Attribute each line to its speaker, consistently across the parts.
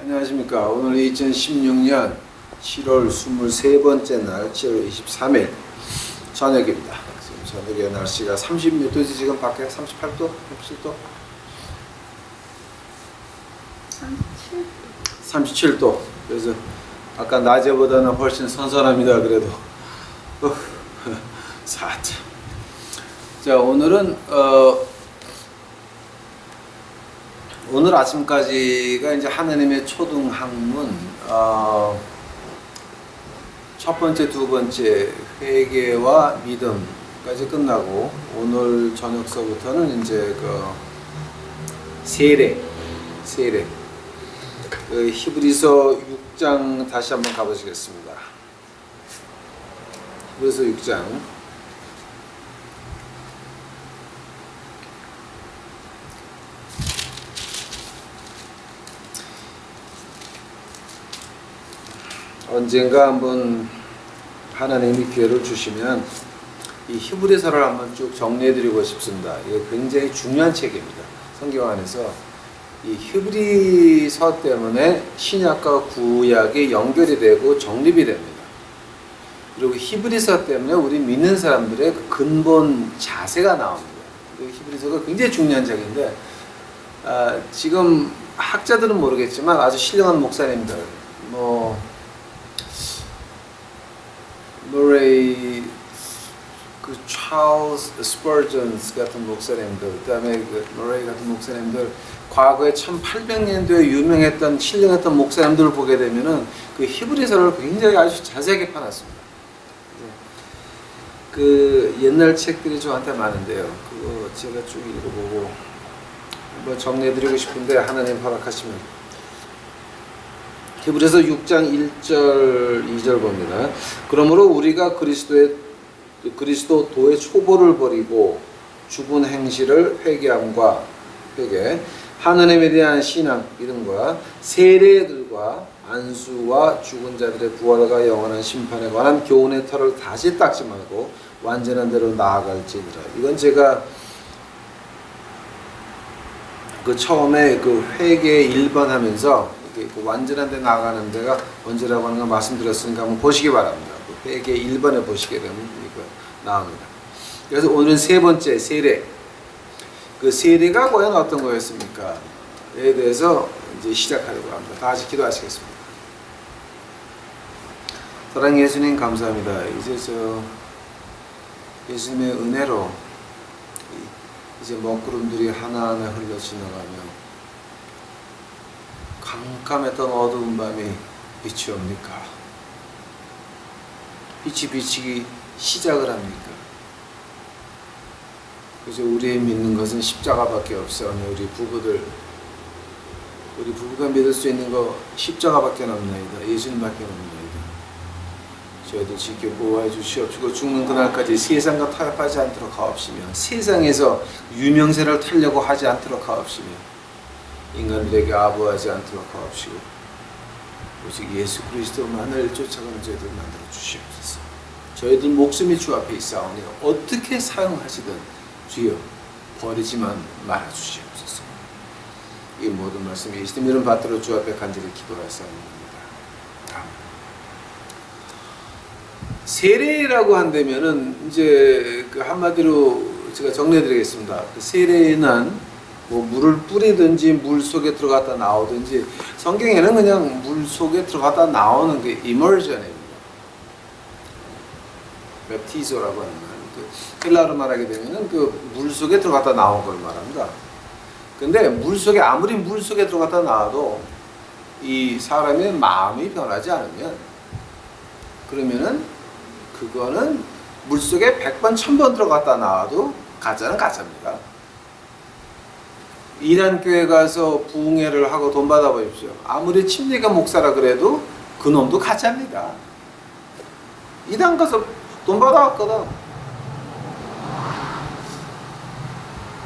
Speaker 1: 안녕하십니까. 오늘 2016년 7월 23번째 날 7월 23일 저녁입니다. 지금 저녁에 날씨가 30몇 도지 지금 밖에 38도? 37도? 37도. 그래서 아까 낮에보다는 훨씬 선선합니다. 그래도 사자. 자, 오늘은 오늘 아침까지가 이제 하나님의 초등학문 첫 번째, 두 번째 회개와 믿음까지 끝나고 오늘 저녁서부터는 이제 그 세례 그 히브리서 6장 다시 한번 가보시겠습니다. 히브리서 6장 언젠가 한번 하나님이 기회를 주시면 이 히브리서를 한번 쭉 정리해드리고 싶습니다. 이게 굉장히 중요한 책입니다. 성경 안에서 이 히브리서 때문에 신약과 구약이 연결이 되고 정립이 됩니다. 그리고 히브리서 때문에 우리 믿는 사람들의 그 근본 자세가 나옵니다. 히브리서가 굉장히 중요한 책인데 지금 학자들은 모르겠지만 아주 신령한 목사님들 머레이, 그 찰스 스퍼전스 같은 목사님들, 그다음에 그 머레이 같은 목사님들, 과거에 1800년도에 유명했던 신령했던 목사님들을 보게 되면은 그 히브리서를 굉장히 아주 자세하게 파놨습니다. 그 옛날 책들이 저한테 많은데요. 그거 제가 쭉 읽어보고 한번 정리해드리고 싶은데 하나님 허락하시면. 히브리서 6장 1절 2절 봅니다. 그러므로 우리가 그리스도도의 초보를 버리고 죽은 행실을 회개함과 하나님에 대한 신앙 믿음과 세례들과 안수와 죽은 자들의 부활과 영원한 심판에 관한 교훈의 털을 다시 닦지 말고 완전한 대로 나아갈지니라. 이건 제가 그 처음에 그 회개 1번 하면서 그 완전한 데 나가는 데가 언제라고 하는 거 말씀드렸으니까 한번 보시기 바랍니다. 그 회개 1번에 보시게 되면 이거 나옵니다. 그래서 오늘은 세 번째 세례. 그 세례가 과연 어떤 거였습니까? 에 대해서 이제 시작하려고 합니다. 다 같이 기도하시겠습니다. 사랑하는 예수님 감사합니다. 이제 예수님의 은혜로 이제 먹구름들이 하나하나 흘러 지나가며 캄캄했던 어두운 밤이 빛이 옵니까? 빛이 비치기 시작을 합니까? 그래서 우리의 믿는 것은 십자가밖에 없사오니 우리 부부가 믿을 수 있는 거 십자가밖에 없나이다. 예수님밖에 없나이다. 저희들 지켜 보호해 주시옵시고 죽는 그날까지 세상과 타협하지 않도록 하옵시며 세상에서 유명세를 타려고 하지 않도록 하옵시며 인간들에게 아부하지 않도록 하옵시고 오직 예수 그리스도만을 쫓아가는 저희들 만들어 주시옵소서. 저희들 목숨이 주 앞에 있사오니 어떻게 사용하시든 주여 버리지만 말아 주시옵소서. 이 모든 말씀 예수님 이름 받들어 주 앞에 간절히 기도하사옵나이다. 아멘. 세례라고 한다면은 이제 그 한마디로 제가 정리해드리겠습니다. 그 세례는 물을 뿌리든지 물 속에 들어갔다 나오든지 성경에는 그냥 물 속에 들어갔다 나오는 게 immersion입니다. 베티소라고 하는 말. 헬라어로 말하게 되면은 그 물 속에 들어갔다 나온 걸 말합니다. 근데 아무리 물 속에 들어갔다 나와도 이 사람의 마음이 변하지 않으면 그러면은 그거는 물 속에 100번 1000번 들어갔다 나와도 가짜는 가짜입니다. 이단교회 가서 부흥회를 하고 돈 받아보십시오. 아무리 침례가 목사라 그래도 그 놈도 가짜입니다. 이단 가서 돈 받아왔거든.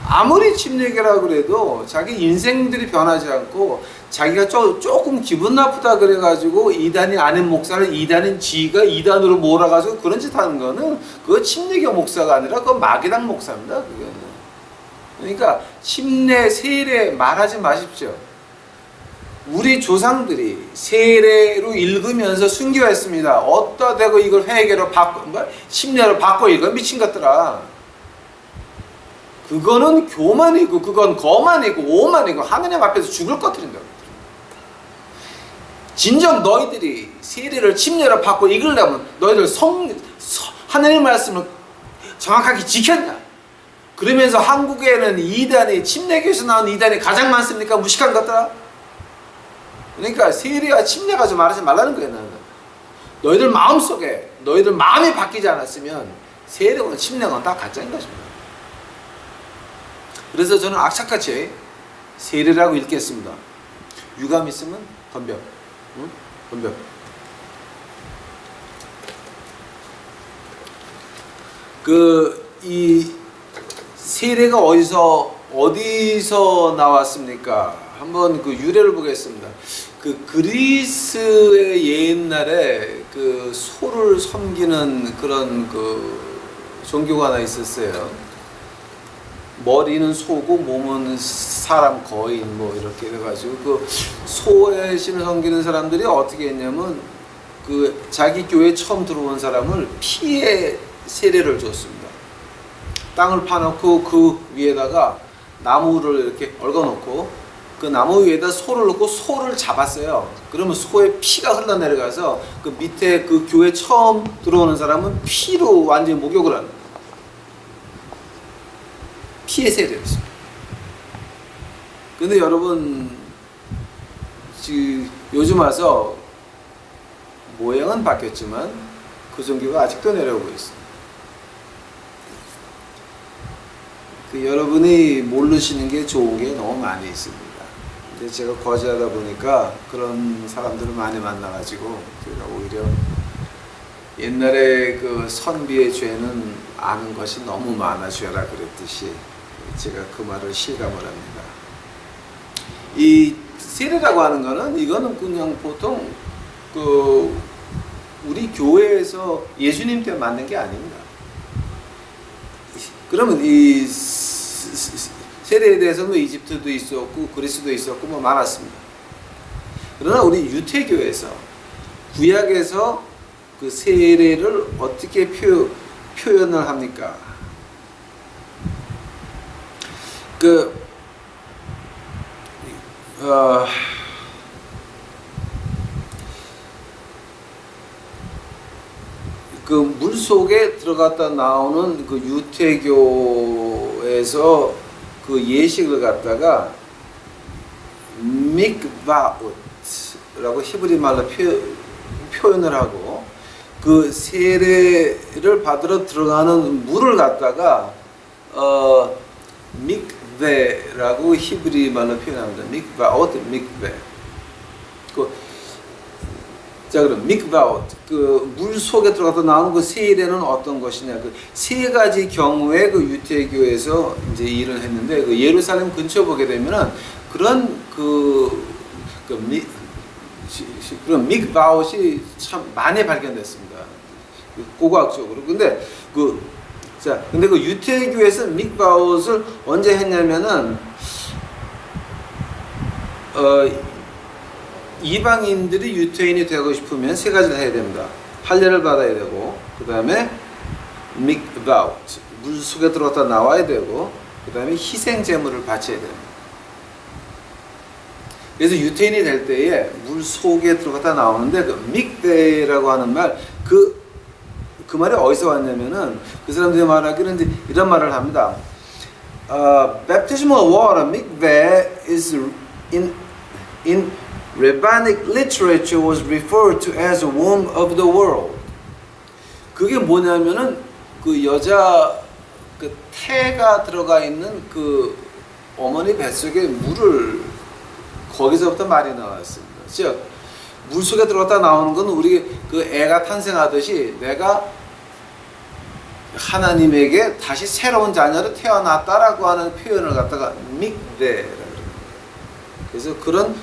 Speaker 1: 아무리 침례계라 그래도 자기 인생들이 변하지 않고 자기가 조금 기분 나쁘다 그래가지고 이단이 아닌 목사를 이단인 지가 이단으로 몰아가지고 그런 짓 하는 거는 그거 침례교 목사가 아니라 그거 마귀당 목사입니다. 그거는. 그러니까 침례, 세례 말하지 마십시오. 우리 조상들이 세례로 읽으면서 순교했습니다. 어디다 대고 이걸 회개로 바꿔, 심려로 바꿔 읽어? 미친 것들아. 그거는 교만이고, 그건 거만이고, 오만이고, 하느님 앞에서 죽을 것들인다. 진정 너희들이 세례를 침례로 바꿔 읽으려면 너희들 하느님 말씀을 정확하게 지켰냐? 그러면서 한국에는 이단이, 침례교에서 나온 이단이 가장 많습니까? 무식한 것들아. 그러니까 세례와 침례가 좀 말하지 말라는 거예요. 나는. 너희들 마음속에, 너희들 마음이 바뀌지 않았으면 세례와 침례가 다 가짜인 것입니다. 그래서 저는 악착같이 세례라고 읽겠습니다. 유감 있으면 덤벼. 응? 덤벼. 이 세례가 어디서 나왔습니까? 한번 그 유래를 보겠습니다. 그 그리스의 옛날에 그 소를 섬기는 그런 그 종교가 하나 있었어요. 머리는 소고 몸은 사람 거인 뭐 이렇게 해가지고 그 소의 신을 섬기는 사람들이 어떻게 했냐면 그 자기 교회에 처음 들어온 사람을 피의 세례를 줬습니다. 땅을 파놓고 그 위에다가 나무를 이렇게 얽어놓고 그 나무 위에다 소를 넣고 소를 잡았어요. 그러면 소의 피가 흘러내려가서 그 밑에 그 교회 처음 들어오는 사람은 피로 완전히 목욕을 하는 거예요. 피의 세례였어요. 근데 여러분 지금 요즘 와서 모양은 바뀌었지만 그 종교가 아직도 내려오고 있어요. 여러분이 모르시는 게 좋은 게 너무 많이 있습니다. 근데 제가 거주하다 보니까 그런 사람들을 많이 만나가지고 제가 오히려 옛날에 그 선비의 죄는 아는 것이 너무 많아 죄라 그랬듯이 제가 그 말을 실감을 합니다. 이 세례라고 하는 거는 이거는 그냥 보통 그 우리 교회에서 예수님 때 만든 게 아닙니다. 그러면 이 세례에 대해서는 이집트도 있었고 그리스도 있었고 뭐 많았습니다. 그러나 우리 유태교에서 구약에서 그 세례를 어떻게 표현을 합니까? 그 물속에 들어갔다 나오는 그 유태교에서 그 예식을 갖다가 mikvaot라고 히브리 말로 표현을 하고 그 세례를 받으러 들어가는 물을 갖다가 mikve라고 히브리 말로 표현합니다. mikvaot, mikve. 자, 그럼 mikvaot, 그 물 속에 들어가서 나오는 그 세례는 어떤 것이냐? 그 세 가지 경우에 그 유태교에서 이제 일을 했는데 그 예루살렘 근처 보게 되면은 그런 그런 mikvaot이 참 많이 발견됐습니다. 고고학적으로. 근데 그 유태교에서 mikvaot을 언제 했냐면은 이방인들이 유태인이 되고 싶으면 세 가지를 해야 됩니다. 할례를 받아야 되고, 그 다음에 mikvaot, 물 속에 들어갔다 나와야 되고, 그 다음에 희생 제물을 바쳐야 됩니다. 그래서 유태인이 될 때에 물 속에 들어갔다 나오는데 그 mikve라고 하는 말, 그 말이 어디서 왔냐면은 그 사람들이 말하기는 이런 말을 합니다. Baptismal water, mikveh, is in Rabbinic literature was referred to as the womb of the world. 그게 뭐냐면은 그 여자 그 태가 들어가 있는 그 어머니 뱃속에 물을 거기서부터 말이 나왔습니다. 즉 물 속에 들어갔다 나오는 건 우리 그 애가 탄생하듯이 내가 하나님에게 다시 새로운 자녀로 태어났다라고 하는 표현을 갖다가 mikve라고 합니다. 그래서 그런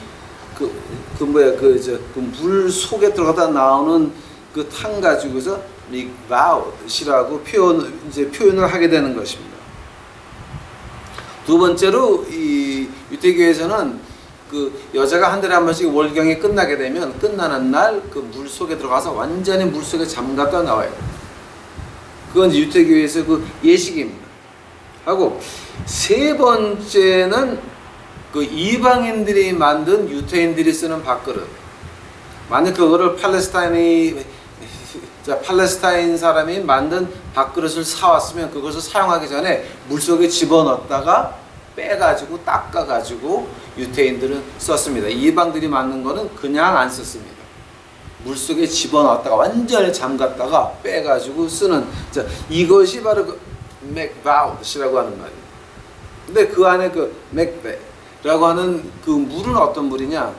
Speaker 1: 물 속에 들어가다 나오는 그 탕 가지고서 mikvaot이라고 표현을 하게 되는 것입니다. 두 번째로 이 유태교에서는 그 여자가 한 달에 한 번씩 월경이 끝나게 되면 끝나는 날 그 물 속에 들어가서 완전히 물 속에 잠갔다 나와요. 그건 유태교에서 그 예식입니다. 하고 세 번째는 그 이방인들이 만든 유태인들이 쓰는 밥그릇. 만약 그거를 팔레스타인 사람이 만든 밥그릇을 사왔으면 그것을 사용하기 전에 물속에 집어넣었다가 빼가지고 닦아가지고 유태인들은 썼습니다. 이방들이 만든 거는 그냥 안 썼습니다. 물속에 집어넣었다가 완전히 잠갔다가 빼가지고 쓰는, 자, 이것이 바로 그 맥바우드라고 하는 말이에요. 근데 그 안에 그 맥베라고 하는 그 물은 어떤 물이냐?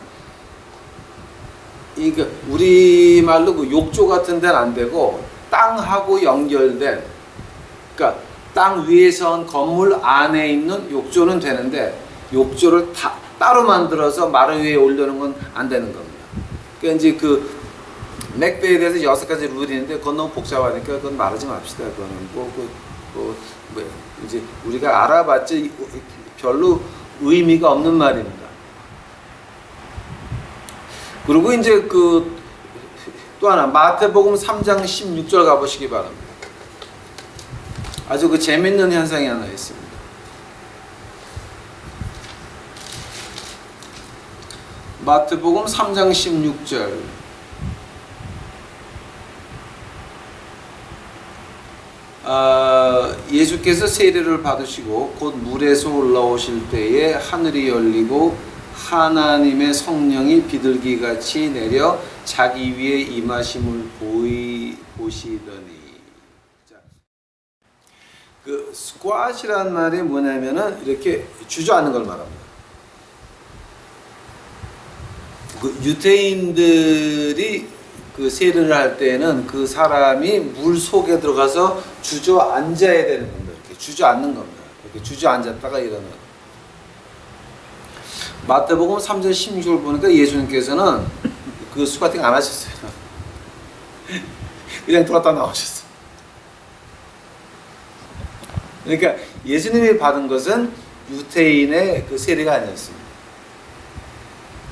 Speaker 1: 이게 우리말로 그 욕조 같은 데는 안 되고 땅하고 연결된, 그러니까 땅 위에 선 건물 안에 있는 욕조는 되는데 욕조를 따로 만들어서 마루 위에 올려놓은 건 안 되는 겁니다. 그러니까 이제 그 맥베에 대해서 6가지 룰이 있는데 그건 너무 복잡하니까 그건 말하지 맙시다. 그거는 이제 우리가 알아봤지 별로 의미가 없는 말입니다. 그리고 이제 그 또 하나 마태복음 3장 16절 가보시기 바랍니다. 아주 그 재밌는 현상이 하나 있습니다. 마태복음 3장 16절. 예수께서 세례를 받으시고 곧 물에서 올라오실 때에 하늘이 열리고 하나님의 성령이 비둘기같이 내려 자기 위에 임하심을 보시더니. 자, 그 스쿼시라는 말이 뭐냐면은 이렇게 주저앉는 걸 말합니다. 그 유태인들이 그 세례를 할 때는 그 사람이 물 속에 들어가서 주저앉아야 되는 겁니다. 이렇게 주저앉는 겁니다. 이렇게 주저앉았다가 일어나는. 마태복음 3장 16절 보니까 예수님께서는 그 스쿼팅 안 하셨어요. 그냥 들어갔다 나오셨어요. 그러니까 예수님이 받은 것은 유태인의 그 세례가 아니었습니다.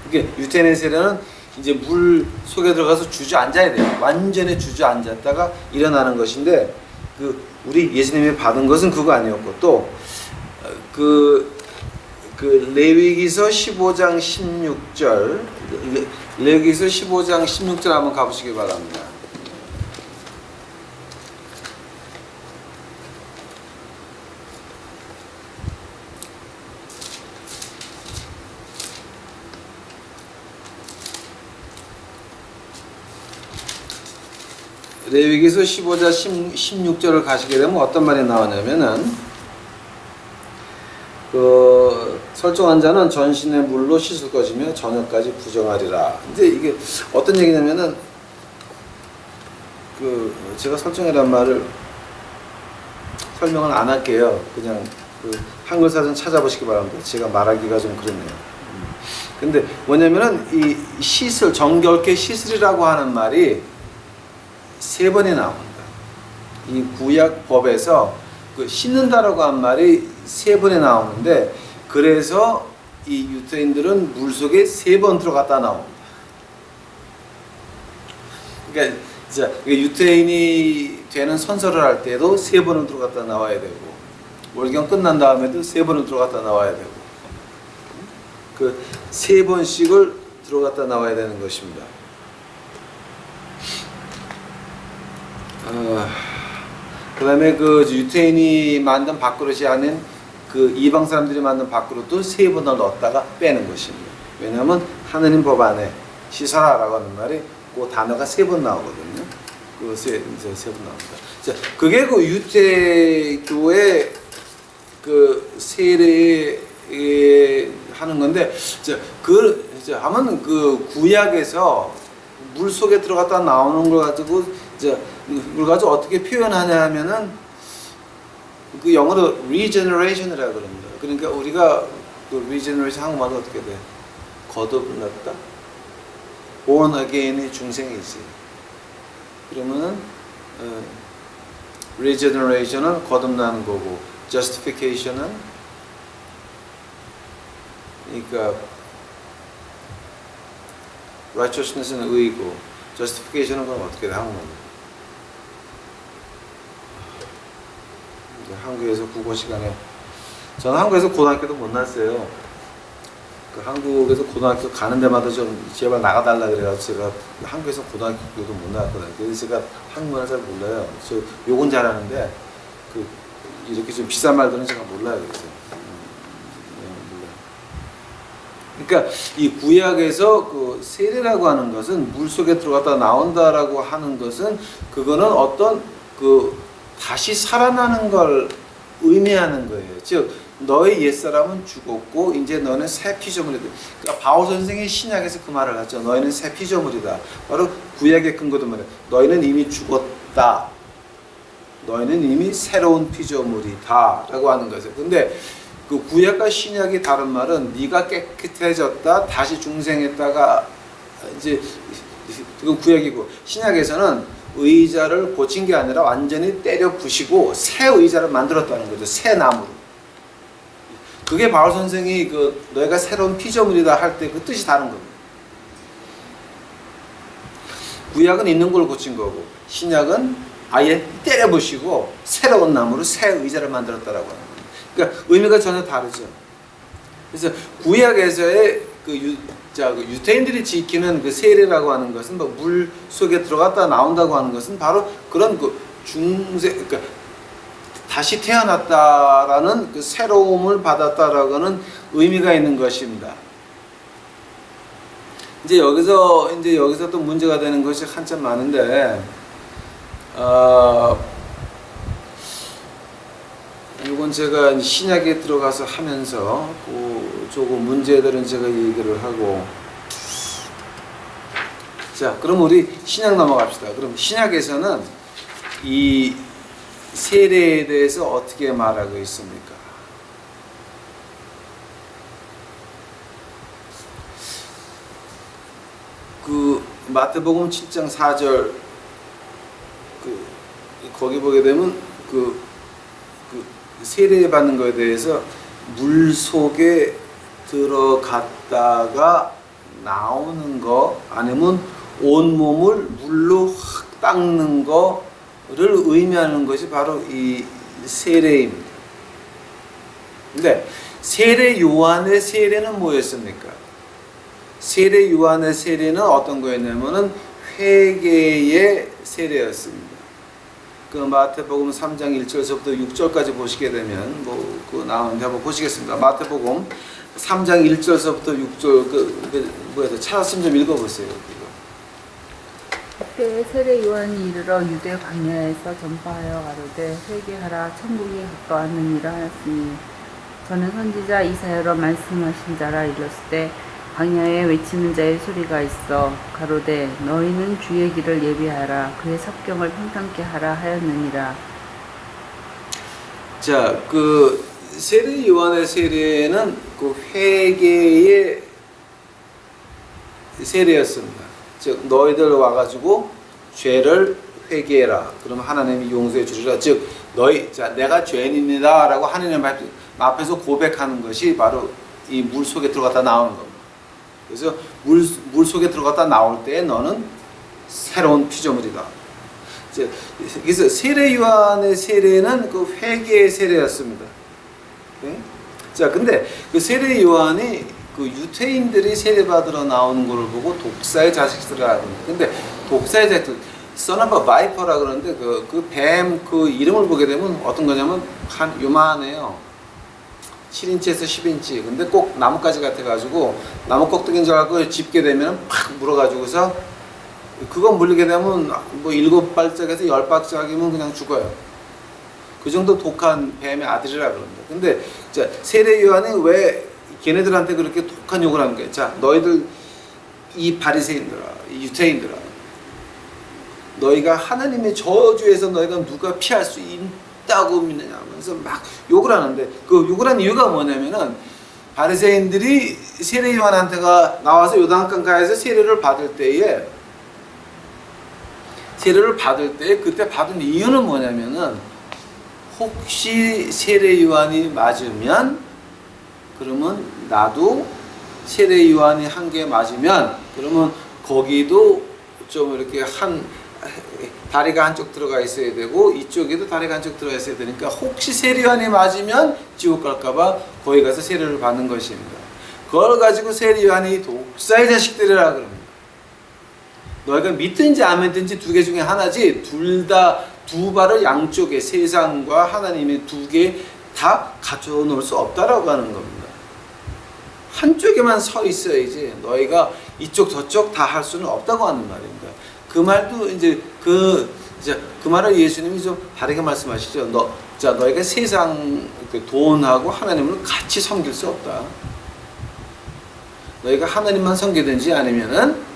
Speaker 1: 그러니까 유태인의 세례는 이제 물 속에 들어가서 주저앉아야 돼요. 완전히 주저앉았다가 일어나는 것인데 그 우리 예수님이 받은 것은 그거 아니었고 또 그 레위기서 15장 16절 레위기서 15장 16절 한번 가보시기 바랍니다. 레위기서 15장 16절을 가시게 되면 어떤 말이 나오냐면은 그 설정한 자는 전신의 물로 씻을 것이며 저녁까지 부정하리라. 이제 이게 어떤 얘기냐면은 그 제가 설정이란 말을 설명을 안 할게요. 그냥 그 한글 사전 찾아보시기 바랍니다. 제가 말하기가 좀 그렇네요. 근데 뭐냐면은 이 씻을 정결케 씻으리라고 하는 말이 3번이 나옵니다. 이 구약 법에서 그 씻는다라고 한 말이 3번에 나오는데 그래서 이 유태인들은 물 속에 3번 들어갔다 나옵니다. 그러니까 유태인이 되는 선서를 할 때도 3번은 들어갔다 나와야 되고 월경 끝난 다음에도 3번은 들어갔다 나와야 되고 그 3번씩을 들어갔다 나와야 되는 것입니다. 그 다음에 그 유태인이 만든 밥그릇이 아닌 그 이방 사람들이 만든 밥그릇도 3번을 넣었다가 빼는 것입니다. 왜냐하면 하느님 법 안에 씻어라라고 하는 말이 그 단어가 3번 나오거든요. 그 세 번 나옵니다. 자, 그게 그 유태교의 그 세례 하는 건데, 하면 그 구약에서 물 속에 들어갔다 나오는 걸 가지고 그걸 가지고 어떻게 표현하냐 하면은 그 영어로 regeneration이라고 그럽니다. 그러니까 우리가 그 regeneration 한국말로 어떻게 돼? 거듭났다? born again이 중생이지. 그러면은 regeneration은 거듭나는 거고 justification은 그러니까 righteousness는 의고 justification은 그럼 어떻게 돼 한국말로? 한국에서 국어 시간에 저는 한국에서 고등학교도 못 나왔어요. 그 한국에서 고등학교 가는 데마다 좀 제발 나가달라 그래가지고 제가 한국에서 고등학교도 못 나왔거든요. 그래서 제가 한국말을 잘 몰라요. 저 욕은 잘하는데 그 이렇게 좀 비싼 말들은 제가 몰라요. 그래서 몰라요. 그러니까 이 구약에서 그 세례라고 하는 것은 물 속에 들어갔다 나온다라고 하는 것은 그거는 어떤 그 다시 살아나는 걸 의미하는 거예요. 즉 너의 옛사람은 죽었고 이제 너는 새 피조물이다. 그러니까 바울 선생이 신약에서 그 말을 하죠. 너희는 새 피조물이다. 바로 구약의 근거도 말이에요. 너희는 이미 죽었다. 너희는 이미 새로운 피조물이다 라고 하는 거죠. 근데 그 구약과 신약이 다른 말은 네가 깨끗해졌다 다시 중생했다가 이제 그건 구약이고 신약에서는 의자를 고친 게 아니라 완전히 때려 부시고 새 의자를 만들었다는 거죠. 새 나무로. 그게 바울 선생이 그 너희가 새로운 피조물이다 할 때 그 뜻이 다른 겁니다. 구약은 있는 걸 고친 거고 신약은 아예 때려 부시고 새로운 나무로 새 의자를 만들었다라고 하는 겁니다. 그러니까 의미가 전혀 다르죠. 그래서 구약에서의 그 유대인들이 지키는 그 세례라고 하는 것은 뭐 물 속에 들어갔다 나온다고 하는 것은 바로 그런 그 그러니까 다시 태어났다라는 그 새로움을 받았다라고는 의미가 있는 것입니다. 이제 여기서 또 문제가 되는 것이 한참 많은데, 이건 제가 신약에 들어가서 하면서 그 조금 문제들은 제가 얘기를 하고, 자, 그럼 우리 신약 넘어갑시다. 그럼 신약에서는 이 세례에 대해서 어떻게 말하고 있습니까? 그 마태복음 7장 4절 거기 보게 되면 그 세례 받는 것에 대해서 물 속에 들어갔다가 나오는 거 아니면 온 몸을 물로 확 닦는 거를 의미하는 것이 바로 이 세례입니다. 근데 세례 요한의 세례는 뭐였습니까? 세례 요한의 세례는 어떤 거였냐면은 회개의 세례였습니다. 그 마태복음 3장 1절서부터 6절까지 보시게 되면 그 나오는데 한번 보시겠습니다. 마태복음 3장 1절서부터 6절 찾았으면 좀 읽어보세요.
Speaker 2: 그때 세례 요한이 이르러 유대 광야에서 전파하여 가로되 회개하라 천국이 가까웠느니라 하였으니 저는 선지자 이사야로 말씀하신 자라 이르렀을 때 광야에 외치는 자의 소리가 있어 가로되 너희는 주의 길을 예비하라 그의 섭경을 평탄케 하라 하였느니라.
Speaker 1: 자, 그 세례 요한의 세례는 그 회개의 세례였습니다. 즉 너희들 와가지고 죄를 회개해라. 그럼 하나님이 용서해 주리라. 즉 내가 죄인입니다라고 하나님 앞에서 고백하는 것이 바로 이 물 속에 들어갔다 나오는 겁니다. 그래서 물 속에 들어갔다 나올 때 너는 새로운 피조물이다. 그래서 세례 요한의 세례는 그 회개의 세례였습니다. 네? 자, 근데 그 세례 요한이 그 유태인들이 세례받으러 나오는 걸 보고 독사의 자식들이라 합니다. 근데 독사의 자식들, son of a viper라 그러는데 그 뱀 그 이름을 보게 되면 어떤 거냐면 한 요만해요. 7인치에서 10인치. 근데 꼭 나뭇가지 같아가지고 나무 꼭대기인 줄 알고 짚게 되면 팍 물어가지고서 그거 물리게 되면 뭐 7발짝에서 10발짝이면 그냥 죽어요. 그 정도 독한 뱀의 아들이라 그럽니다. 근데 자, 세례 요한이 왜 걔네들한테 그렇게 독한 욕을 하는 거야? 자, 너희들 이 바리새인들아, 이 유태인들아, 너희가 하나님의 저주에서 너희가 누가 피할 수 있다고 믿느냐 하면서 막 욕을 하는데 그 욕을 한 이유가 뭐냐면은 바리새인들이 세례 요한한테가 나와서 요단강가에서 세례를 받을 때에 그때 받은 이유는 뭐냐면은 혹시 세례 요한이 맞으면 그러면 나도 세례 요한이 한 개 맞으면 그러면 거기도 좀 이렇게 다리가 한쪽 들어가 있어야 되고 이쪽에도 다리가 한쪽 들어가 있어야 되니까 혹시 세례요한이 맞으면 지옥 갈까봐 거기 가서 세례를 받는 것입니다. 그걸 가지고 세례요한이 독사의 자식들이라 그럽니다. 너희가 믿든지 안 믿든지 두 개 중에 하나지 둘 다 두 발을 양쪽에 세상과 하나님의 두 개 다 갖춰 놓을 수 없다라고 하는 겁니다. 한쪽에만 서 있어야지 너희가 이쪽 저쪽 다 할 수는 없다고 하는 말입니다. 그 말도 이제 그 말을 예수님이 좀 다르게 말씀하시죠. 너희가 세상 돈하고 하나님을 같이 섬길 수 없다. 너희가 하나님만 섬기든지 아니면은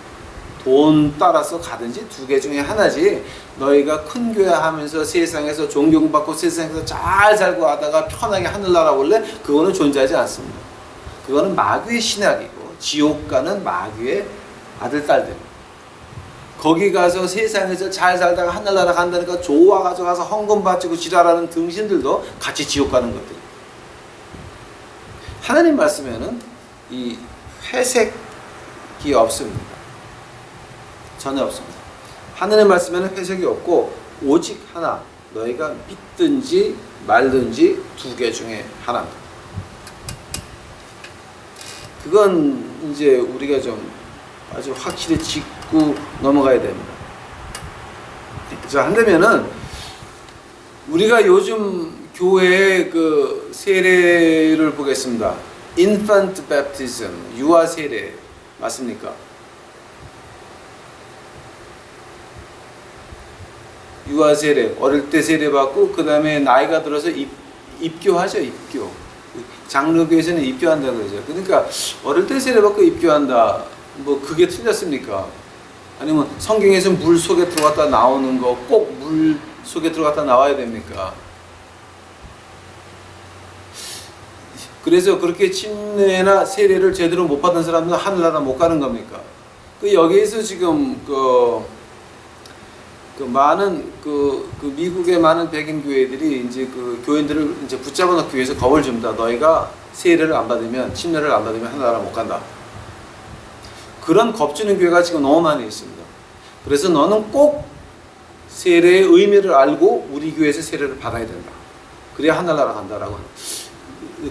Speaker 1: 돈 따라서 가든지 두 개 중에 하나지. 너희가 큰 교회 하면서 세상에서 존경받고 세상에서 잘 살고 하다가 편하게 하늘나라 올래? 그거는 존재하지 않습니다. 그거는 마귀의 신학이고 지옥 가는 마귀의 아들 딸들. 거기 가서 세상에서 잘 살다가 하늘나라 간다니까 좋아가지고 가서 헌금 바치고 지랄하는 등신들도 같이 지옥 가는 것들. 하나님 말씀에는 이 회색이 없습니다. 전혀 없습니다. 하나님 말씀에는 회색이 없고 오직 하나, 너희가 믿든지 말든지 두 개 중에 하나입니다. 그건 이제 우리가 좀 아주 확실히 짚고 넘어가야 됩니다. 자, 한다면은 우리가 요즘 교회의 그 세례를 보겠습니다. Infant Baptism, 유아 세례 맞습니까? 유아 세례, 어릴 때 세례 받고 그 다음에 나이가 들어서 입교하죠, 입교. 장로교에서는 입교한다 그러죠. 그러니까 어릴 때 세례 받고 입교한다. 뭐 그게 틀렸습니까? 아니면 성경에서 물 속에 들어갔다 나오는 거 꼭 물 속에 들어갔다 나와야 됩니까? 그래서 그렇게 침례나 세례를 제대로 못 받은 사람들은 하늘나라 못 가는 겁니까? 여기에서 지금 많은 미국의 많은 백인 교회들이 이제 그 교인들을 이제 붙잡아 놓기 위해서 겁을 줍니다. 너희가 세례를 안 받으면, 침례를 안 받으면 하늘나라 못 간다. 그런 겁주는 교회가 지금 너무 많이 있습니다. 그래서 너는 꼭 세례의 의미를 알고 우리 교회에서 세례를 받아야 된다. 그래야 하늘나라 간다라고 하는.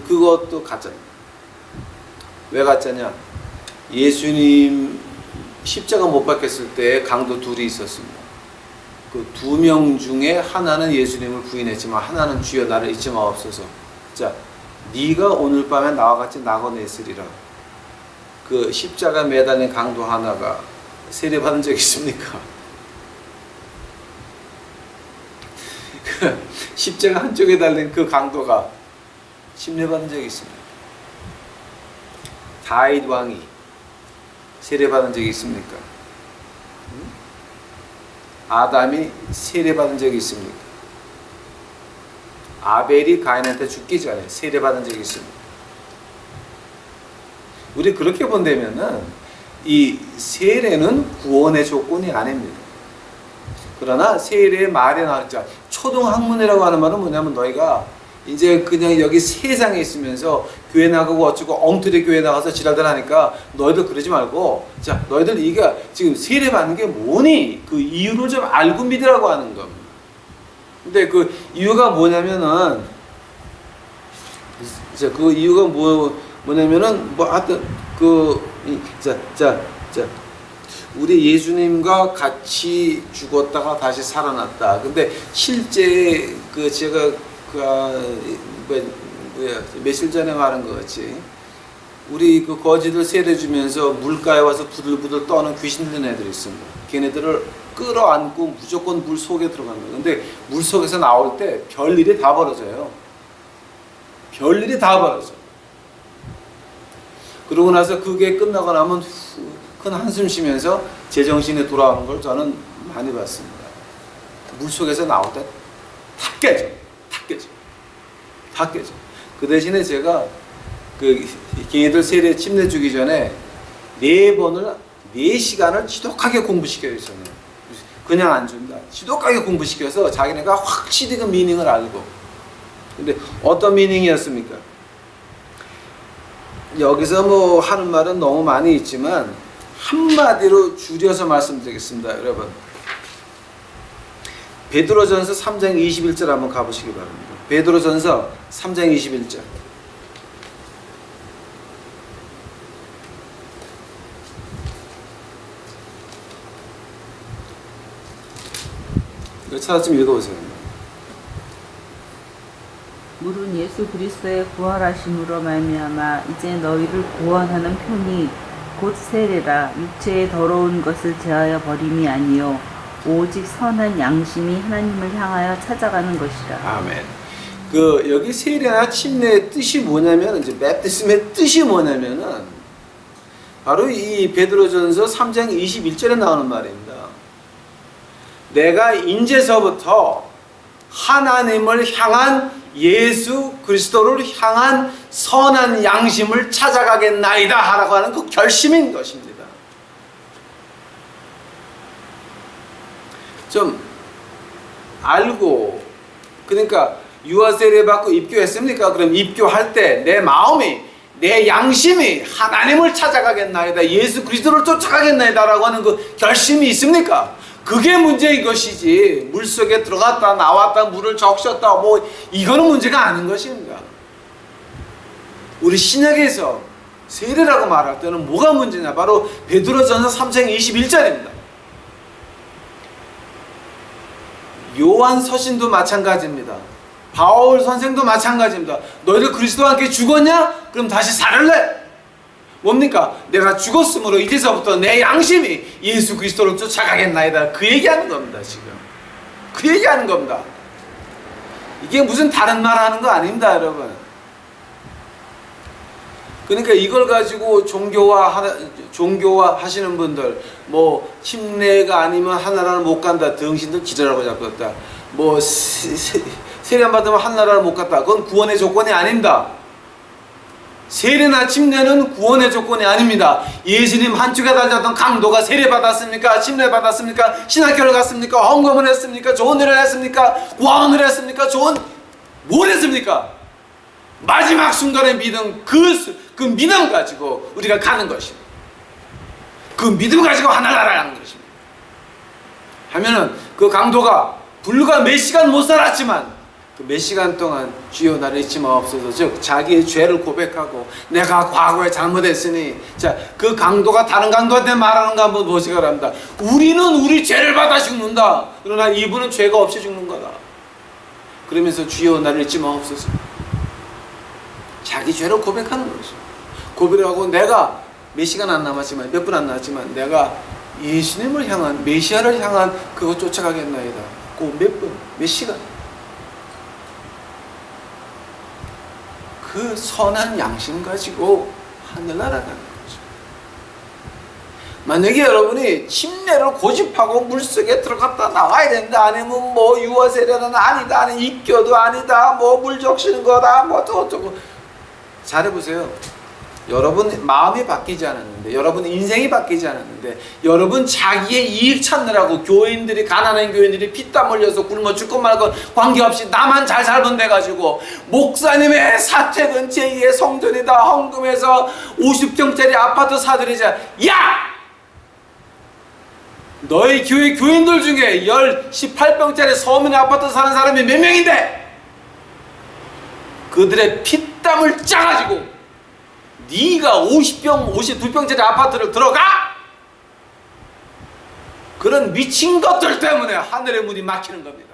Speaker 1: 그것도 가짜입니다. 왜 가짜냐? 예수님 십자가 못 박혔을 때 강도 둘이 있었습니다. 그 두 명 중에 하나는 예수님을 부인했지만 하나는 주여 나를 잊지 마옵소서. 자, 네가 오늘 밤에 나와 같이 낙원에 있으리라. 그 십자가 매달린 강도 하나가 세례 받은 적 있습니까? 십자가 한쪽에 달린 그 강도가 침례 받은 적이 있습니다. 다윗 왕이 세례 받은 적이 있습니까? 아담이 세례 받은 적이 있습니까? 아벨이 가인한테 죽기 전에 세례 받은 적이 있습니다. 우리 그렇게 본다면은 이 세례는 구원의 조건이 아닙니다. 그러나 세례의 말에 나왔죠. 초등학문이라고 하는 말은 뭐냐면 너희가 이제 그냥 여기 세상에 있으면서 교회 나가고 어쩌고 엉터리 교회 나가서 지랄들 하니까 너희들 그러지 말고, 자, 너희들 이게 지금 세례 받는 게 뭐니? 그 이유를 좀 알고 믿으라고 하는 겁니다. 근데 그 이유가 뭐냐면은, 자, 그 이유가 뭐냐면은 하여튼 우리 예수님과 같이 죽었다가 다시 살아났다. 근데 실제 제가 며칠 전에 말한 것 같이 우리 거지들 세례 주면서 물가에 와서 부들부들 떠는 귀신 들린 애들이 있습니다. 걔네들을 끌어안고 무조건 물 속에 들어가는 거예요. 근데 물 속에서 나올 때 별일이 다 벌어져요. 별일이 다 벌어져. 그러고 나서 그게 끝나고 나면 큰 한숨 쉬면서 제정신에 돌아오는 걸 저는 많이 봤습니다. 물 속에서 나올 때 다 깨져. 그 대신에 제가 걔네들 세례 침례 주기 전에 4시간을 지독하게 공부시켜야 했어요. 그냥 안 준다. 지독하게 공부시켜서 자기네가 확실히 그 미닝을 알고. 근데 어떤 미닝이었습니까? 여기서 하는 말은 너무 많이 있지만 한마디로 줄여서 말씀드리겠습니다. 여러분, 베드로전서 3장 21절 한번 가보시기 바랍니다. 베드로전서 3장 21절. 이거 찾아 좀 읽어보세요.
Speaker 2: 물은 예수 그리스도의 부활하심으로 말미암아 이제 너희를 구원하는 편이 곧 세례라. 육체의 더러운 것을 제하여 버림이 아니요 오직 선한 양심이 하나님을 향하여 찾아가는 것이라.
Speaker 1: 아멘. 여기 세례나 침례의 뜻이 뭐냐면, 이제 베프티즘의 뜻이 뭐냐면은 바로 이 베드로전서 3장 21절에 나오는 말입니다. 내가 인제서부터 하나님을 향한, 예수 그리스도를 향한 선한 양심을 찾아가겠나이다 하라고 하는 그 결심인 것입니다. 좀 알고, 그러니까 유아세례 받고 입교했습니까? 그럼 입교할 때 내 마음이, 내 양심이 하나님을 찾아가겠나이다, 예수 그리스도를 쫓아가겠나이다 라고 하는 그 결심이 있습니까? 그게 문제인 것이지, 물속에 들어갔다 나왔다 물을 적셨다 뭐 이거는 문제가 아닌 것입니다. 우리 신약에서 세례라고 말할 때는 뭐가 문제냐? 바로 베드로전서 3장 21절입니다. 요한 서신도 마찬가지입니다. 바울 선생도 마찬가지입니다. 너희들 그리스도와 함께 죽었냐? 그럼 다시 살을래? 뭡니까? 내가 죽었으므로 이제서부터 내 양심이 예수 그리스도를 쫓아가겠나이다. 그 얘기하는 겁니다. 지금 그 얘기하는 겁니다. 이게 무슨 다른 말 하는 거 아닙니다, 여러분. 그러니까 이걸 가지고 종교화 하시는 분들, 뭐 침례가 아니면 하나라를 못 간다, 등신들 기절하고 잡혔다, 뭐 세례 안 받으면 하나라를 못 갔다, 그건 구원의 조건이 아닙니다. 세례나 침례는 구원의 조건이 아닙니다. 예수님 한쪽에 달렸던 강도가 세례 받았습니까? 침례 받았습니까? 신학교를 갔습니까? 헌금을 했습니까? 좋은 일을 했습니까? 구원을 했습니까? 뭘 했습니까? 마지막 순간에 믿음, 그 믿음 가지고 우리가 가는 것입니다. 그 믿음 가지고 하나라를 하는 것입니다. 하면은 그 강도가 불과 몇 시간 못 살았지만 그 몇 시간 동안 주여 나를 잊지 마옵소서, 즉 자기의 죄를 고백하고 내가 과거에 잘못했으니, 자, 그 강도가 다른 강도한테 말하는 거 한번 보시기 바랍니다. 우리는 우리 죄를 받아 죽는다. 그러나 이분은 죄가 없이 죽는 거다. 그러면서 주여 나를 잊지 마옵소서, 자기 죄를 고백하는 거죠. 고백하고 내가 몇 시간 안 남았지만, 몇 분 안 남았지만 내가 예수님을 향한, 메시아를 향한 그거 쫓아가겠나이다. 그 몇 분, 몇 시간, 그 선한 양심 가지고 하늘나라 가는 거죠. 만약에 여러분이 침례를 고집하고 물속에 들어갔다 나와야 된다, 아니면 뭐 유아세례는 아니다, 아니면 입교도 아니다, 뭐 물 적시는 거다, 뭐 어쩌고, 잘해보세요. 여러분 마음이 바뀌지 않았는데, 여러분 인생이 바뀌지 않았는데, 여러분 자기의 이익 찾느라고 교인들이, 가난한 교인들이 피땀 흘려서 굶어 죽고 말고 관계없이 나만 잘 살면 돼가지고 목사님의 사택은 제2의 성전이다, 헌금해서 50평짜리 아파트 사들이자. 야! 너희 교회 교인들 중에 18평짜리 서민의 아파트 사는 사람이 몇 명인데 그들의 피땀을 짜가지고 네가 52평짜리 아파트를 들어가? 그런 미친 것들 때문에 하늘의 문이 막히는 겁니다.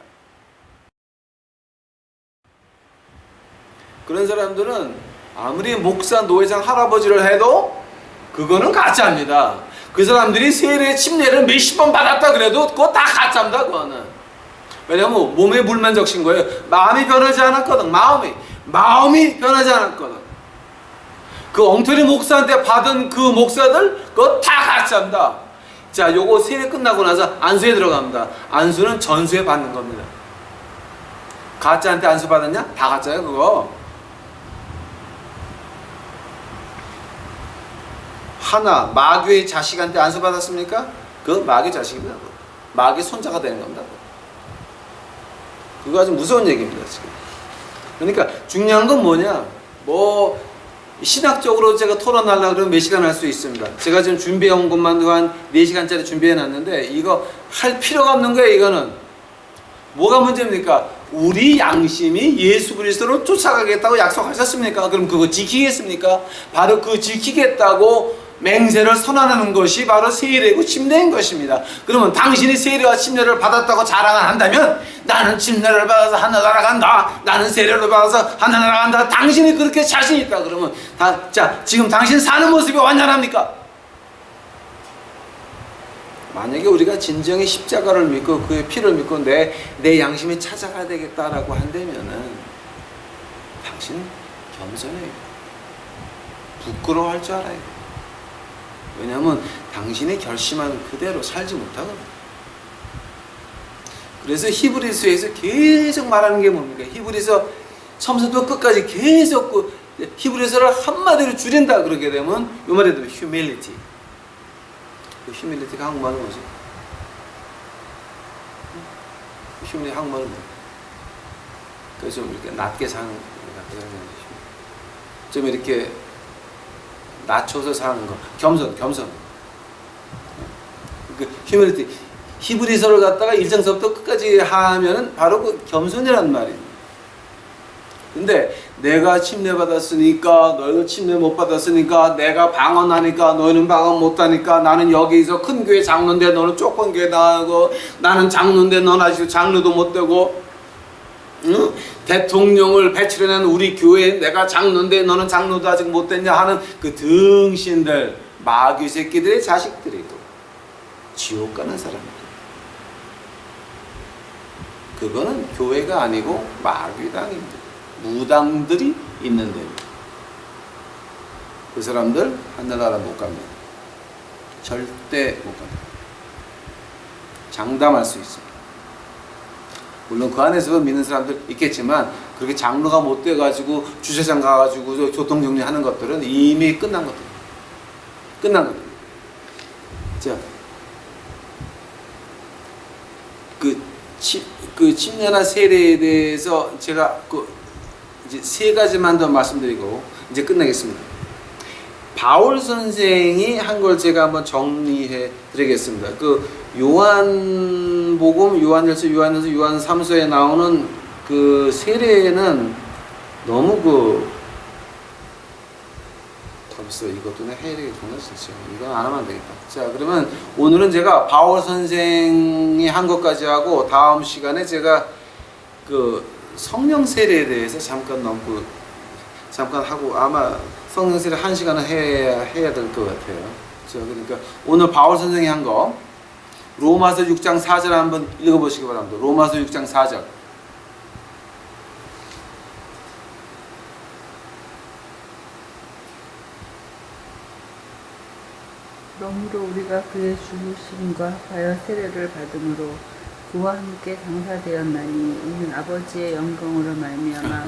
Speaker 1: 그런 사람들은 아무리 목사, 노회장, 할아버지를 해도 그거는 가짜입니다. 그 사람들이 세례, 침례를 몇십 번 받았다 그래도 그거 다 가짜입니다. 그거는. 왜냐면 몸에 물만 적신 거예요. 마음이 변하지 않았거든. 마음이 변하지 않았거든. 그 엉터리 목사한테 받은 그 목사들 그거 다 가짜입니다. 자, 요거 세례 끝나고 나서 안수에 들어갑니다. 안수는 전수에 받는 겁니다. 가짜한테 안수 받았냐? 다 가짜예요 그거. 하나, 마귀의 자식한테 안수 받았습니까? 그 마귀 자식입니다. 마귀 손자가 되는 겁니다. 그거 아주 무서운 얘기입니다 지금. 그러니까 중요한 건 뭐냐? 뭐 신학적으로 제가 토론하려고 그러면 몇 시간 할 수 있습니다. 제가 지금 준비해온 것만도 한 4시간짜리 준비해놨는데 이거 할 필요가 없는 거예요. 이거는 뭐가 문제입니까? 우리 양심이 예수 그리스도를 쫓아가겠다고 약속하셨습니까? 그럼 그거 지키겠습니까? 바로 그 지키겠다고 맹세를 선언하는 것이 바로 세례고 침례인 것입니다. 그러면 당신이 세례와 침례를 받았다고 자랑을 한다면 나는 침례를 받아서 하늘나라 간다. 나는 세례를 받아서 하늘나라 간다. 당신이 그렇게 자신 있다 그러면 자 지금 당신 사는 모습이 완전합니까? 만약에 우리가 진정히 십자가를 믿고 그의 피를 믿고 내 양심이 찾아가야 되겠다라고 한다면은 당신 겸손해요. 부끄러워할 줄 알아요. 왜냐하면 당신의 결심한 그대로 살지 못하거든요. 그래서 히브리서에서 계속 말하는 게 뭡니까? 히브리서 처음부터 끝까지 계속 히브리서를 한마디로 줄인다 그러게 되면 이 말이 되면 humility. 그 humility가 한국말은 뭐지? humility 한국말은 뭐야? 그래서 좀 이렇게 낮게 사는 좀 이렇게 낮춰서 사는 거, 겸손. 그 휴밀리티, 히브리서를 갖다가 1장서부터 끝까지 하면은 바로 그 겸손이란 말입니다. 근데 내가 침례 받았으니까 너희는 침례 못 받았으니까 내가 방언하니까 너희는 방언 못하니까 나는 여기서 큰 교회 장로인데 너는 조금 교회 나가고 나는 장로인데 너는 아직 장로도 못 되고 응? 대통령을 배출해낸 우리 교회에 내가 장로인데 너는 장로도 아직 못 됐냐 하는 그 등신들 마귀 새끼들의 자식들이고 지옥 가는 사람들. 그거는 교회가 아니고 마귀당입니다. 무당들이 있는 데입니다. 그 사람들 하늘나라 못 갑니다. 절대 못 갑니다. 장담할 수 있습니다. 물론 그 안에서 믿는 사람들 있겠지만 그렇게 장로가 못 돼가지고 주차장 가가지고 교통정리하는 것들은 이미 끝난 것들. 자, 그 침례나 세례에 대해서 제가 이제 3가지만 더 말씀드리고 이제 끝내겠습니다. 바울 선생이 한 걸 제가 한번 정리해 드리겠습니다. 그 요한복음, 요한일서, 요한 3서에 나오는 그 세례는 너무 벌써 이것도 내 해야 되겠구나 진짜. 이건 안 하면 안 되겠다. 자, 그러면 오늘은 제가 바울 선생이 한 것까지 하고 다음 시간에 제가 그 성령 세례에 대해서 잠깐 하고 아마 성령 세례 1시간은 해야 될 것 같아요. 자, 그러니까 오늘 바울 선생이 한 거 로마서 6장 4절 한번 읽어보시기 바랍니다. 로마서 6장 4절.
Speaker 2: 그러므로 우리가 그의 죽으심과 하여 세례를 받음으로 그와 함께 장사되었나니 이는 아버지의 영광으로 말미암아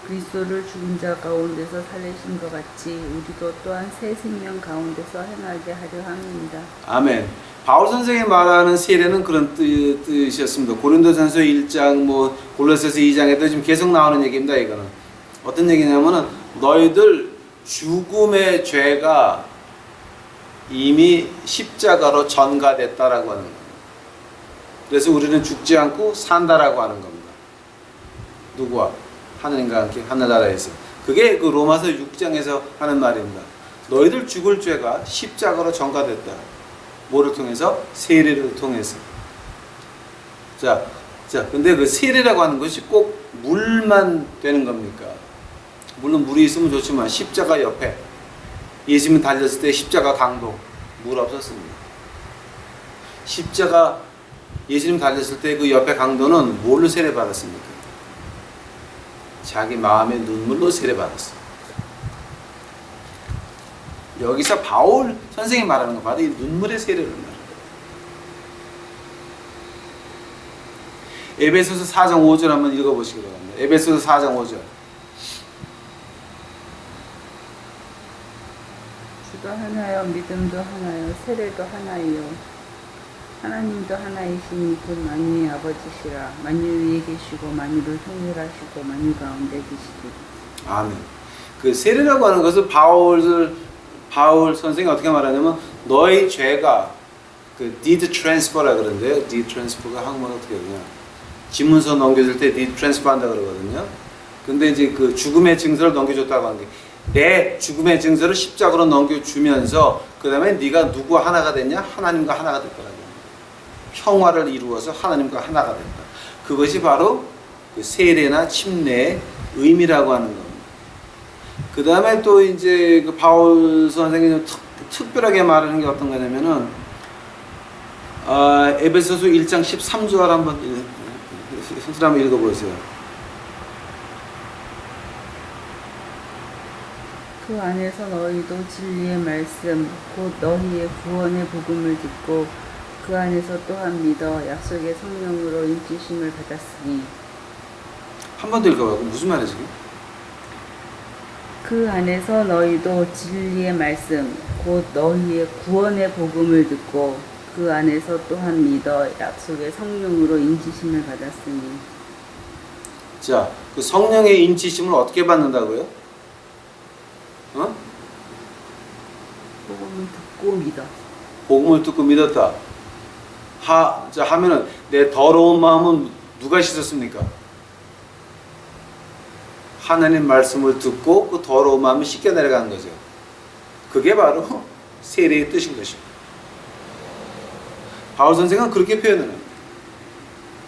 Speaker 2: 그리스도를 죽은 자 가운데서 살리신 것 같이 우리도 또한 새 생명 가운데서 행하게 하려 함입니다.
Speaker 1: 아멘. 바울 선생이 말하는 세례는 그런 뜻이었습니다. 고린도전서 1장, 골로새서 2장에도 지금 계속 나오는 얘기입니다. 이거는 어떤 얘기냐면은 너희들 죽음의 죄가 이미 십자가로 전가됐다라고 하는 겁니다. 그래서 우리는 죽지 않고 산다라고 하는 겁니다. 누구와? 하느님과 함께 하늘나라에서. 그게 그 로마서 6장에서 하는 말입니다. 너희들 죽을 죄가 십자가로 전가됐다. 뭐를 통해서? 세례를 통해서. 자, 근데 그 세례라고 하는 것이 꼭 물만 되는 겁니까? 물론 물이 있으면 좋지만 십자가 옆에 예수님이 달렸을 때 십자가 강도 물 없었습니다. 십자가 예수님 달렸을 때 그 옆에 강도는 뭘로 세례 받았습니까? 자기 마음의 눈물로 세례 받았어요. 여기서 바울 선생이 말하는 거 바로 이 눈물의 세례를 말합니다. 에베소서 4장 5절 한번 읽어보시기 바랍니다. 에베소서 4장 5절.
Speaker 2: 주도 하나요, 믿음도 하나요, 세례도 하나요. 하나님도 하나이시니 곧 만유의 아버지시라. 만유 위에 계시고 만유를 통일하시고 만유 가운데 계시리.
Speaker 1: 아멘. 그 세례라고 하는 것은 바울 선생이 어떻게 말하냐면 너의 죄가 그 deed transfer라 그러는데요. deed transfer가 한국말로 어떻게 하냐? 지문서 넘겨줄 때 deed transfer 한다 그러거든요. 근데 이제 그 죽음의 증서를 넘겨줬다고 하는 게 내 죽음의 증서를 십자가로 넘겨주면서 그 다음에 네가 누구와 하나가 됐냐? 하나님과 하나가 됐더라고요. 평화를 이루어서 하나님과 하나가 됐다. 그것이 바로 그 세례나 침례의 의미라고 하는 겁니다. 그 다음에 또 이제 그 바울 선생님이 특별하게 말하는 게 어떤 거냐면은 에베소서 1장 13절 한번 읽어보세요.
Speaker 2: 그 안에서 너희도 진리의 말씀 곧 너희의 구원의 복음을 듣고 그 안에서 또한 믿어 약속의 성령으로 인치심을 받았으니.
Speaker 1: 한 번 더 읽어봐요. 무슨 말이지?
Speaker 2: 그 안에서 너희도 진리의 말씀 곧 너희의 구원의 복음을 듣고 그 안에서 또한 믿어 약속의 성령으로 인치심을 받았으니.
Speaker 1: 자, 그 성령의 인치심을 어떻게 받는다고요?
Speaker 2: 복음을 듣고 믿어.
Speaker 1: 복음을 듣고 믿었다. 하면은 내 더러운 마음은 누가 씻었습니까? 하나님 말씀을 듣고 그 더러운 마음이 씻겨 내려가는 거죠. 그게 바로 세례의 뜻인 것입니다. 바울 선생은 그렇게 표현을 합니다.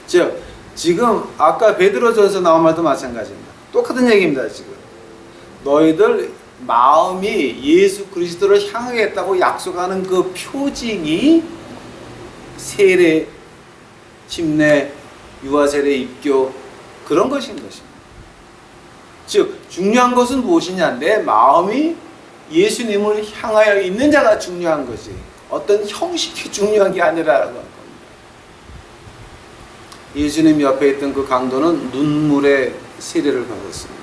Speaker 1: 즉, 지금 아까 베드로전서 나온 말도 마찬가지입니다. 똑같은 얘기입니다. 지금 너희들 마음이 예수 그리스도를 향하겠다고 약속하는 그 표징이 세례, 침례, 유아세례, 입교 그런 것인 것입니다. 즉 중요한 것은 무엇이냐? 내 마음이 예수님을 향하여 있는 자가 중요한 거지 어떤 형식이 중요한 게 아니라고 할 겁니다. 예수님 옆에 있던 그 강도는 눈물의 세례를 받았습니다.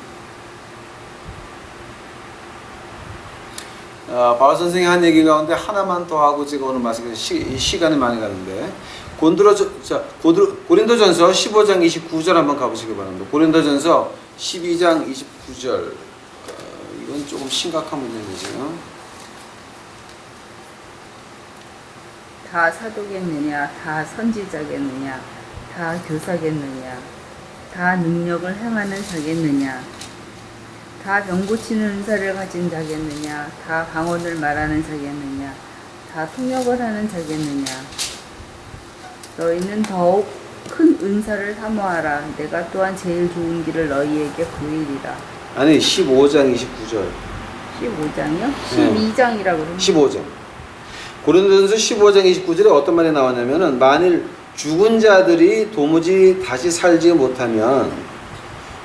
Speaker 1: 바울 선생이 한 얘기 가운데 하나만 더 하고 제가 오늘 말씀 시간이 많이 가는데 고린도전서 15장 29절 한번 가보시기 바랍니다. 고린도전서 12장 29절 이건 조금 심각한 문제죠.
Speaker 2: 다 사도겠느냐 다 선지자겠느냐 다 교사겠느냐 다 능력을 행하는 자겠느냐 다 병고치는 은사를 가진 자겠느냐 다 방언을 말하는 자겠느냐 다 통역을 하는 자겠느냐 너희는 더욱 큰 은사를 사모하라 내가 또한 제일 좋은 길을 너희에게 보이리라.
Speaker 1: 아니 15장 29절
Speaker 2: 15장이요? 12장이라고 그러는데
Speaker 1: 15장 고린도전서 15장 29절에 어떤 말이 나오냐면은 만일 죽은 자들이 도무지 다시 살지 못하면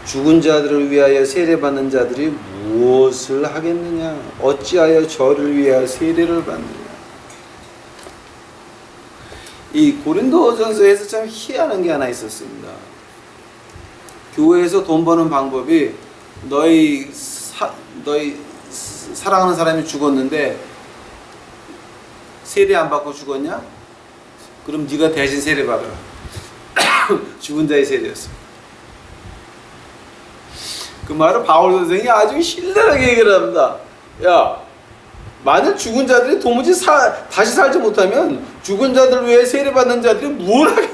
Speaker 1: 죽은 자들을 위하여 세례받는 자들이 무엇을 하겠느냐? 어찌하여 저를 위하여 세례를 받느냐? 이 고린도전서에서 참 희한한 게 하나 있었습니다. 교회에서 돈 버는 방법이 너희 사랑하는 사람이 죽었는데 세례 안 받고 죽었냐? 그럼 네가 대신 세례 받아라. 죽은 자의 세례였습니다. 그 말을 바울 선생이 아주 신랄하게 얘기를 합니다. 야, 만약 죽은 자들이 도무지 다시 살지 못하면 죽은 자들을 위해 세례받는 자들이 뭘 하겠?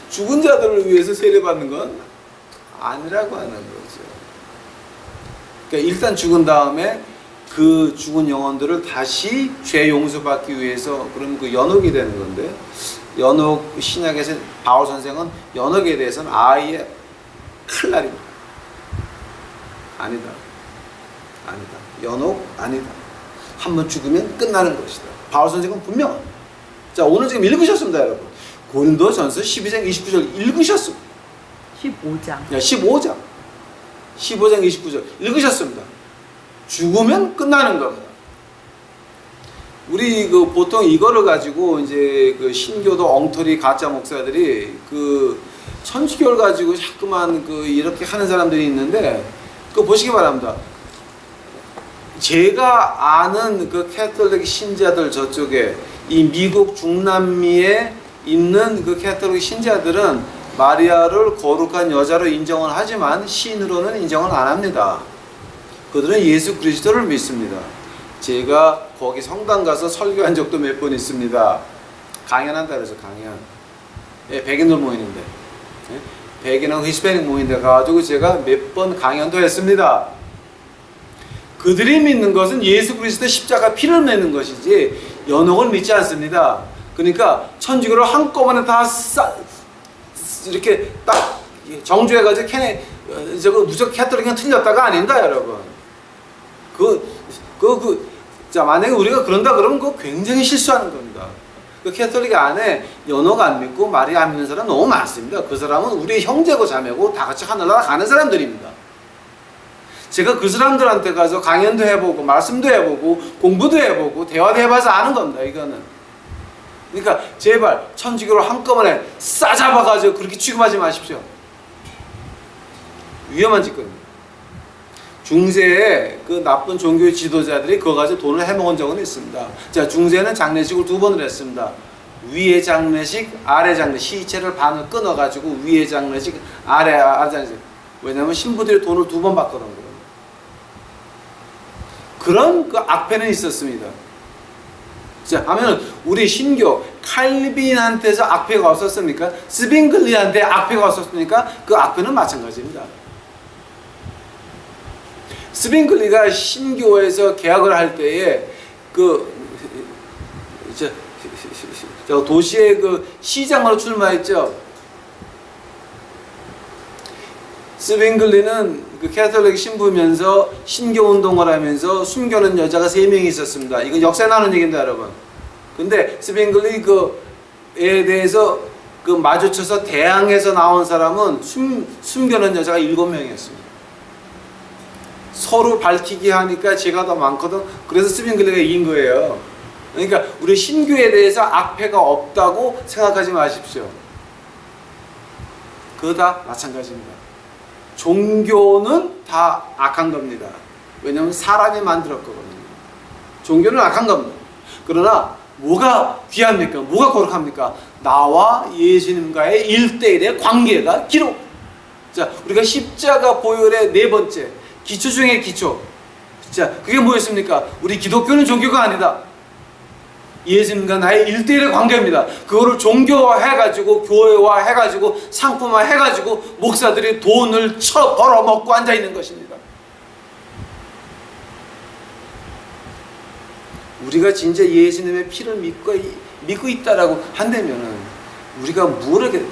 Speaker 1: 죽은 자들을 위해서 세례받는 건 아니라고 하는 거죠. 그러니까 일단 죽은 다음에 그 죽은 영혼들을 다시 죄 용서받기 위해서 그러면 그 연옥이 되는 건데 연옥 신약에서 바울 선생은 연옥에 대해서는 아예 칼날입니다. 아니다. 연옥 아니다. 한번 죽으면 끝나는 것이다. 바울 선생은 분명합니다. 자, 오늘 지금 읽으셨습니다, 여러분. 고린도전서 12장 29절 읽으셨습니다.
Speaker 2: 15장.
Speaker 1: 15장 29절 읽으셨습니다. 죽으면 끝나는 겁니다. 우리 그 보통 이거를 가지고 이제 그 신교도 엉터리 가짜 목사들이 그 천주교를 가지고 자꾸만 그 이렇게 하는 사람들이 있는데 그거 보시기 바랍니다. 제가 아는 그 캐톨릭 신자들 저쪽에 이 미국 중남미에 있는 그 캐톨릭 신자들은 마리아를 거룩한 여자로 인정을 하지만 신으로는 인정을 안 합니다. 그들은 예수 그리스도를 믿습니다. 제가 거기 성당 가서 설교한 적도 몇 번 있습니다. 강연한다 그래서 강연. 예, 백인들 모이는데. 예? 백인하고 히스패닉 모이는데 가가지고 제가 몇 번 강연도 했습니다. 그들이 믿는 것은 예수 그리스도 십자가 피를 맺는 것이지 연옥을 믿지 않습니다. 그러니까 천주교를 한꺼번에 다 이렇게 딱 정주해가지고 저거 무조건 캐톨릭은 틀렸다가 아닌다 여러분. 자 만약에 우리가 그런다 그러면 그거 굉장히 실수하는 겁니다. 그 캐톨릭 안에 연옥 안 믿고 마리아 안 믿는 사람 너무 많습니다. 그 사람은 우리의 형제고 자매고 다 같이 하늘나라 가는 사람들입니다. 제가 그 사람들한테 가서 강연도 해보고 말씀도 해보고 공부도 해보고 대화도 해봐서 아는 겁니다. 이거는. 그러니까 제발 천주교를 한꺼번에 싸잡아가지고 그렇게 취급하지 마십시오. 위험한 짓거리입니다. 중세에 그 나쁜 종교 지도자들이 그거 가지고 돈을 해먹은 적은 있습니다. 자, 중세는 장례식을 2번을 했습니다. 위의 장례식, 아래 장례식. 시체를 반을 끊어가지고 위의 장례식, 아래 장례식. 왜냐하면 신부들이 돈을 2번 받거든요. 그런 그 악패는 있었습니다. 자, 하면 우리 신교 칼빈한테서 악패가 없었습니까? 스빙글리한테 악패가 없었습니까? 그 악패는 마찬가지입니다. 스빙글리가 신교에서 개혁을 할 때에 저 도시의 그 시장으로 출마했죠. 스빙글리는 그 캐톨릭 신부면서 신교 운동을 하면서 숨겨놓은 여자가 3명이 있었습니다. 이건 역사에 나오는 얘기입니다, 여러분. 근데 스빙글리 그에 대해서 그 마주쳐서 대항해서 나온 사람은 숨겨놓은 여자가 7명이었습니다. 서로 밝히게 하니까 죄가 더 많거든. 그래서 스빙글리가 이긴 거예요. 그러니까 우리 신교에 대해서 악패가 없다고 생각하지 마십시오. 그거 다 마찬가지입니다. 종교는 다 악한 겁니다. 왜냐하면 사람이 만들었거든요. 종교는 악한 겁니다. 그러나 뭐가 귀합니까? 뭐가 거룩합니까? 나와 예수님과의 1대1의 관계가 기록. 자, 우리가 십자가 보혈의 4번째 기초 중에 기초. 자, 그게 뭐였습니까? 우리 기독교는 종교가 아니다. 예수님과 나의 1대1의 관계입니다. 그거를 종교화해가지고 교회화해가지고 상품화해가지고 목사들이 돈을 벌어먹고 앉아있는 것입니다. 우리가 진짜 예수님의 피를 믿고 있다라고 한다면은 우리가 뭐를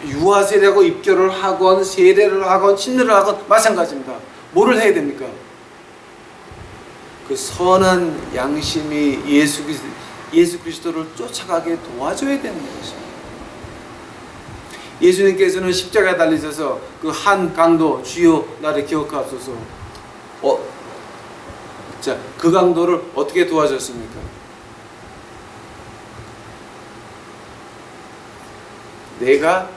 Speaker 1: 유아세례하고 입교를 하건 세례를 하건 침례를 하건 마찬가지입니다. 뭐를 해야 됩니까? 그 선한 양심이 예수 그리스도를 쫓아가게 도와줘야 되는 것입니다. 예수님께서는 십자가에 달리셔서 그 한 강도 주여 나를 기억하소서. 자, 그 강도를 어떻게 도와줬습니까? 내가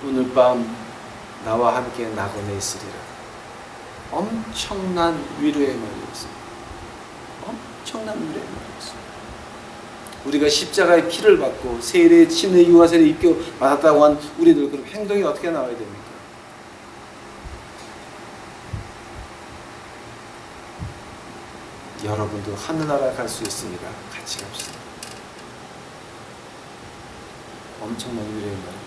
Speaker 1: 오늘 밤 나와 함께 낙원에 있으리라. 엄청난 위로의 말이었습니다. 엄청난 위로의 말이었습니다. 우리가 십자가의 피를 받고 세례, 침례, 유아세례 입교 받았다고 한 우리들 그럼 행동이 어떻게 나와야 됩니까? 여러분도 하늘나라 갈 수 있습니다. 같이 갑시다. 엄청난 위로의 말.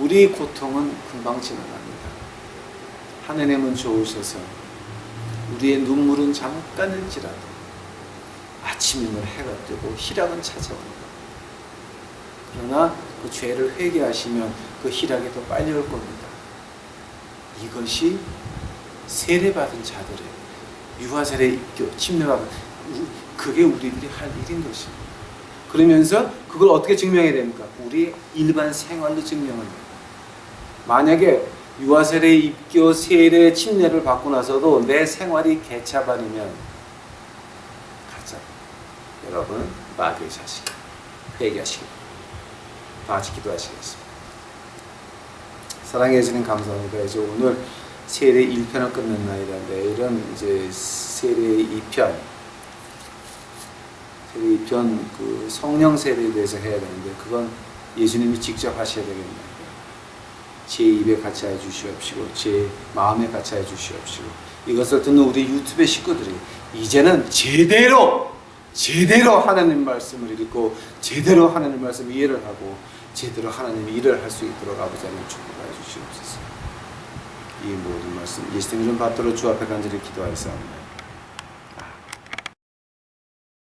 Speaker 1: 우리 고통은 금방 지나갑니다. 하느님은 좋으셔서 우리의 눈물은 잠깐일지라도 아침이면 해가 뜨고 희락은 찾아옵니다. 그러나 그 죄를 회개하시면 그 희락이 더 빨리 올 겁니다. 이것이 세례받은 자들의 유아세례 입교, 침례받은 그게 우리들이 할 일인 것입니다. 그러면서 그걸 어떻게 증명해야 됩니까? 우리의 일반 생활로 증명합니다. 만약에 유아세례 입교, 세례, 침례를 받고 나서도 내 생활이 개차반이면 가자. 여러분 마귀의 자식 회개하시기 다 같이 기도하시겠습니다. 사랑해 주님 감사합니다. 이제 오늘 세례 1편을 끝냈나이다. 내일은 이제 세례 2편 세례 그 성령 세례에 대해서 해야 되는데 그건 예수님이 직접 하셔야 되겠네요. 제 입에 같이 해 주시옵시고 제 마음에 같이 해 주시옵시고 이것을 듣는 우리 유튜브 식구들이 이제는 제대로 하나님 말씀을 읽고 제대로 하나님 말씀 이해를 하고 제대로 하나님의 일을 할 수 있도록 아버지 하나님 축복하여 주시옵소서. 이 모든 말씀 예수님 이름 받들어 주 앞에 간절히 기도하였사옵나이다.